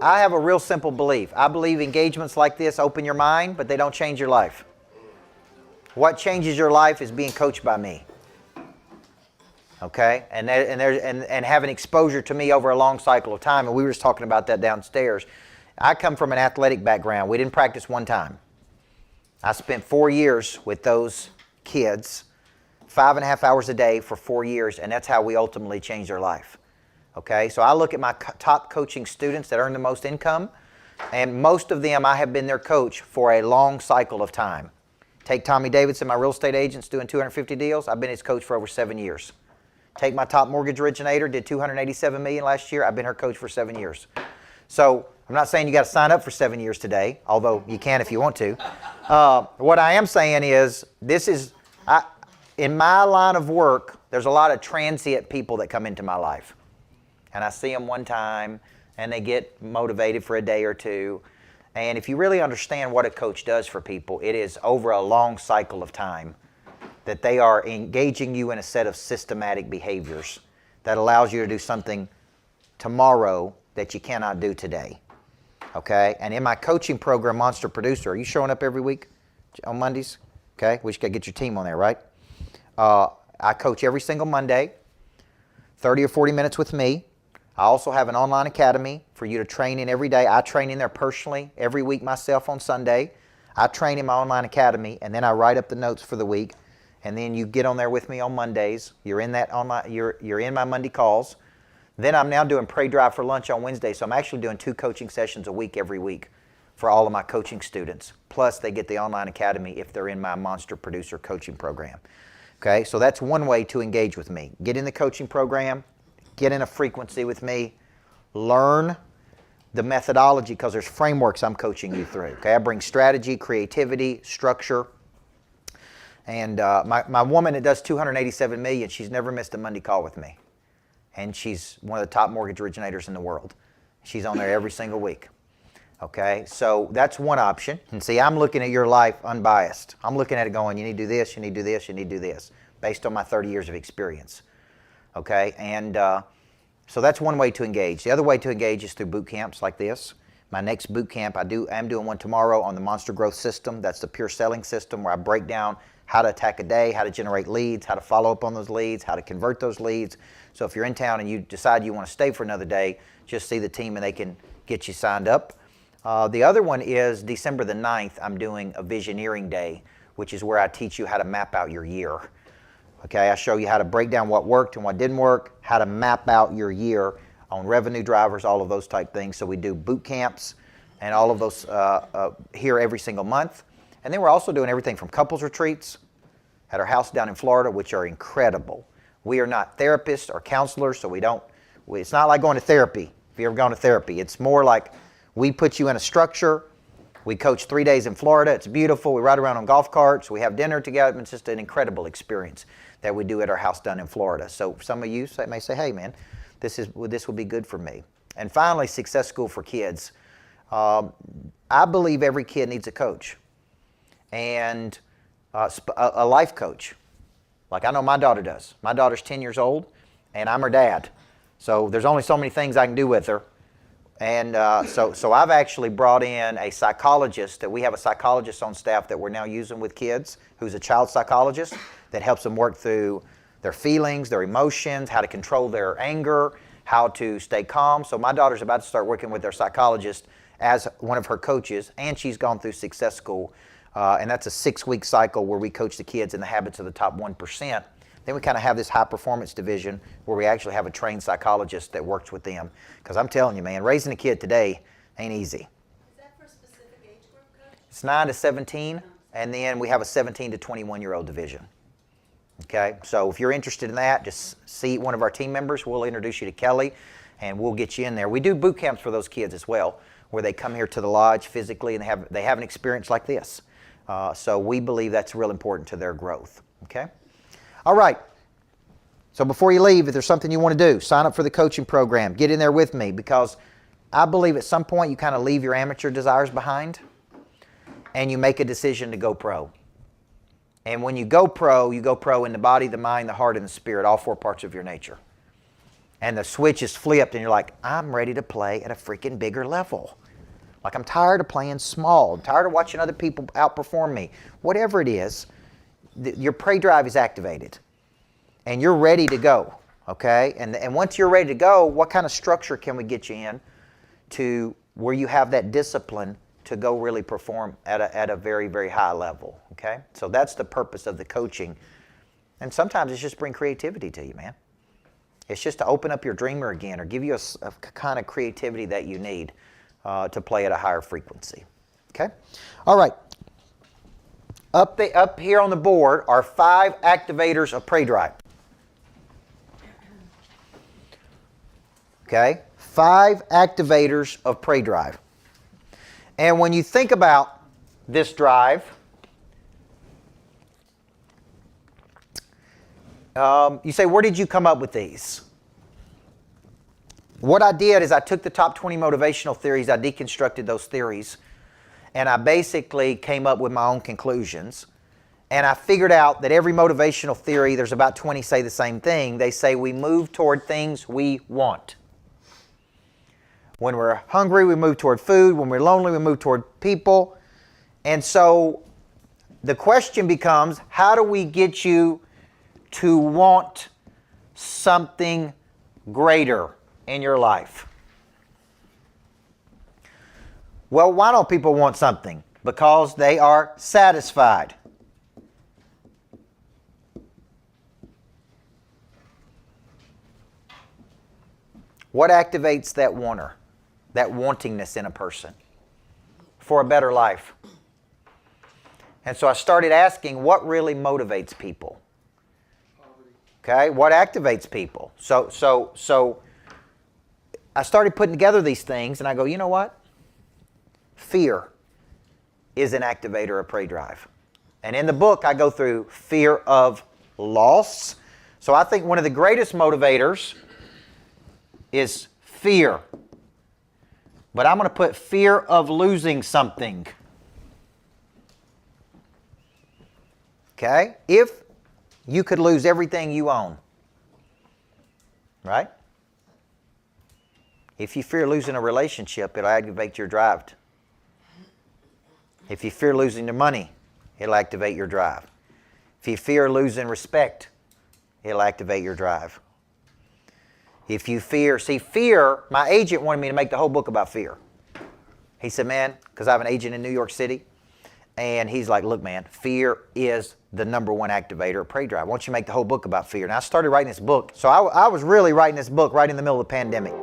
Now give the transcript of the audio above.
I have a real simple belief. I believe engagements like this open your mind, but they don't change your life. What changes your life is being coached by me. Okay? And having exposure to me over a long cycle of time. And we were just talking about that downstairs. I come from an athletic background. We didn't practice one time. I spent 4 years with those kids, 5.5 hours a day for 4 years, and that's how we ultimately changed their life. Okay? So I look at my top coaching students that earn the most income, and most of them I have been their coach for a long cycle of time. Take Tommy Davidson, my real estate agent's doing 250 deals. I've been his coach for over 7 years. Take my top mortgage originator, did $287 million last year. I've been her coach for 7 years. So I'm not saying you got to sign up for 7 years today, although you can if you want to. What I am saying is, in my line of work, there's a lot of transient people that come into my life. And I see them one time, and they get motivated for a day or two. And if you really understand what a coach does for people, it is over a long cycle of time that they are engaging you in a set of systematic behaviors that allows you to do something tomorrow that you cannot do today. Okay? And in my coaching program, Monster Producer, are you showing up every week on Mondays? Okay? We just got to get your team on there, right? I coach every single Monday, 30 or 40 minutes with me. I also have an online academy for you to train in every day. I train in there personally every week myself on Sunday. I train in my online academy, and then I write up the notes for the week. And then you get on there with me on Mondays. You're in that online. You're in my Monday calls. Then I'm now doing Pray Drive for Lunch on Wednesday. So I'm actually doing 2 coaching sessions a week every week for all of my coaching students. Plus they get the online academy if they're in my Monster Producer coaching program. Okay, so that's one way to engage with me. Get in the coaching program. Get in a frequency with me, learn the methodology, because there's frameworks I'm coaching you through. Okay, I bring strategy, creativity, structure. And my woman that does $287 million, she's never missed a Monday call with me. And she's one of the top mortgage originators in the world. She's on there every single week. Okay, so that's one option. And see, I'm looking at your life unbiased. I'm looking at it going, you need to do this, you need to do this, you need to do this, based on my 30 years of experience. Okay, and so that's one way to engage. The other way to engage is through boot camps like this. My next boot camp, I'm doing one tomorrow on the Monster Growth System. That's the pure selling system where I break down how to attack a day, how to generate leads, how to follow up on those leads, how to convert those leads. So if you're in town and you decide you want to stay for another day, just see the team and they can get you signed up. The other one is December the 9th, I'm doing a Visioneering Day, which is where I teach you how to map out your year. Okay, I show you how to break down what worked and what didn't work, how to map out your year on revenue drivers, all of those type things. So we do boot camps and all of those here every single month. And then we're also doing everything from couples retreats at our house down in Florida, which are incredible. We are not therapists or counselors, so it's not like going to therapy, if you've ever gone to therapy. It's more like we put you in a structure. We coach 3 days in Florida. It's beautiful. We ride around on golf carts. We have dinner together. It's just an incredible experience that we do at our house down in Florida. So some of you may say, hey, man, this would be good for me. And finally, Success School for Kids. I believe every kid needs a coach and a life coach. Like I know my daughter does. My daughter's 10 years old, and I'm her dad. So there's only so many things I can do with her. And so I've actually brought in a psychologist. That we have a psychologist on staff that we're now using with kids, who's a child psychologist that helps them work through their feelings, their emotions, how to control their anger, how to stay calm. So my daughter's about to start working with their psychologist as one of her coaches, and she's gone through Success School. And that's a 6-week cycle where we coach the kids in the habits of the top 1%. Then we kind of have this high performance division where we actually have a trained psychologist that works with them. Because I'm telling you, man, raising a kid today ain't easy. Is that for a specific age group, Coach? It's 9 to 17, and then we have a 17 to 21-year-old division. Okay, so if you're interested in that, just see one of our team members. We'll introduce you to Kelly, and we'll get you in there. We do boot camps for those kids as well, where they come here to the lodge physically, and they have an experience like this. So we believe that's real important to their growth. Okay. All right, so before you leave, if there's something you want to do, sign up for the coaching program. Get in there with me, because I believe at some point you kind of leave your amateur desires behind and you make a decision to go pro. And when you go pro in the body, the mind, the heart, and the spirit, all 4 parts of your nature. and the switch is flipped and you're like, I'm ready to play at a freaking bigger level. Like, I'm tired of playing small. I'm tired of watching other people outperform me. Whatever it is, your prey drive is activated and you're ready to go, okay? And once you're ready to go, what kind of structure can we get you in to where you have that discipline to go really perform at a very, very high level, okay? So that's the purpose of the coaching. And sometimes it's just bring creativity to you, man. It's just to open up your dreamer again or give you a kind of creativity that you need to play at a higher frequency, okay? All right. Up here on the board are 5 activators of prey drive. Okay? 5 activators of prey drive. And when you think about this drive, you say, where did you come up with these? What I did is I took the top 20 motivational theories, I deconstructed those theories, and I basically came up with my own conclusions. And I figured out that every motivational theory, there's about 20 say the same thing. They say we move toward things we want. When we're hungry, we move toward food. When we're lonely, we move toward people. And so the question becomes, how do we get you to want something greater in your life? Well, why don't people want something? Because they are satisfied. What activates that wanter, that wantingness in a person for a better life? And so I started asking, what really motivates people? Okay, what activates people? So I started putting together these things, and I go, you know what? Fear is an activator of prey drive. And in the book, I go through fear of loss. So I think one of the greatest motivators is fear. But I'm going to put fear of losing something. Okay? If you could lose everything you own, right? If you fear losing a relationship, it'll activate your drive. If you fear losing your money, it'll activate your drive. If you fear losing respect, it'll activate your drive. If you fear, my agent wanted me to make the whole book about fear. He said, man, because I have an agent in New York City, and he's like, look, man, fear is the #1 activator of prey drive. Why don't you make the whole book about fear? And I started writing this book. So I was really writing this book right in the middle of the pandemic.